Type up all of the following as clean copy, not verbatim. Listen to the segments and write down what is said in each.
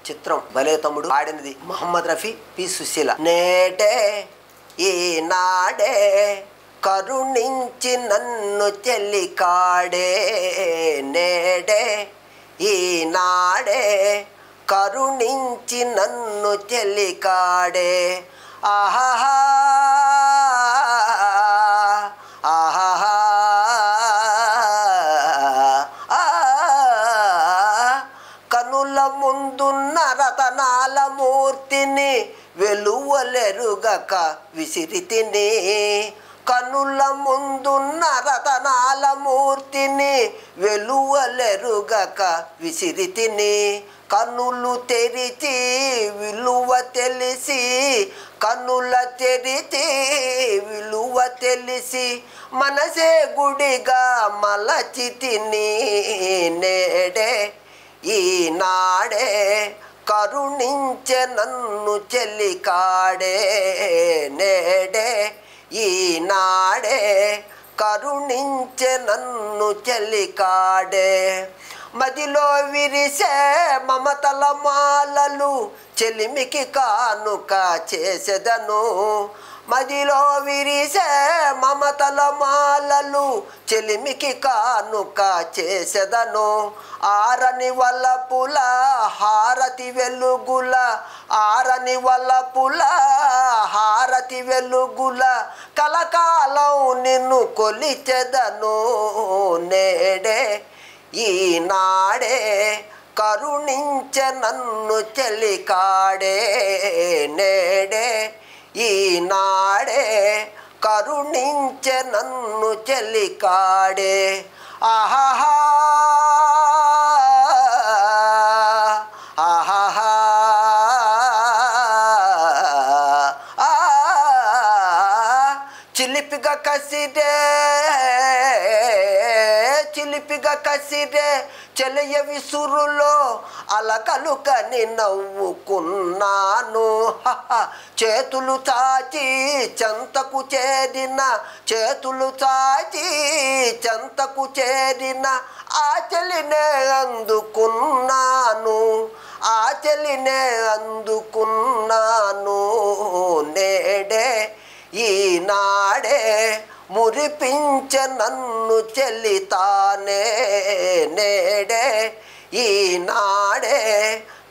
చిత్రం భలే తమ్ముడు. ఆడినది మహమ్మద్ రఫీ, పి సుశీల. నేటే ఈనాడే కరుణించి నన్ను చెల్లికాడే, నేడే ఈనాడే కరుణించి నన్ను చెల్లికాడే. ఆహాహా ఆహాహా కనుల ముందున్న రతనాల మూర్తిని వెలువలెరుగక విసిరితిని, కనుల ముందున్న రతనాల మూర్తిని వెలువలెరుగక విసిరితిని. కనులు తెరిచి విలువ తెలిసి, కనుల తెరిచి విలువ తెలిసి మనసే గుడిగా మలచితిని. నేడే ఈనాడే కరుణించె నన్ను చెల్లికాడే, నేడే ఈనాడే కరుణించె నన్ను చెల్లికాడే. మదిలో విరిసే మమతల మాలలు చెలిమికి కానుక చేసెదను, మదిలో విరిసే మమతల మాలలు చెలిమికి కానుక చేసెదను. ఆరని వలపుల హారతి వెలుగుల, ఆరని వలపుల హారతి వెలుగుల కలకాలం నిన్ను కొలిచెదను. నేడే ఈనాడే కరుణించె నన్ను చెల్లికాడే, నేడే ఈనాడే కరుణించె నన్ను చెల్లికాడే. ఆహాహా ఆహాహా చిలిపిగా కసిరే చిలిపిగా కసిరే చెలయ విసురులో అలకలు కని నవ్వుకున్నాను. చేతులు చాచి చెంతకు చేరిన, చేతులు చాచి చెంతకు చేరిన ఆ చెలినే అందుకున్నాను, ఆ చెలినే అందుకున్నాను. నేడే ఈనాడే మురిపించె నన్ను చెల్లితానే, నేడే ఈనాడే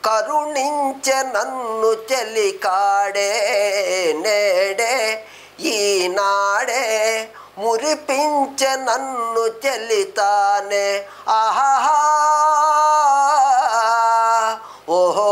కరుణించె నన్ను చెల్లికాడే, నేడే ఈనాడే మురిపించె నన్ను చెల్లితానే. ఆహాహా ఓహో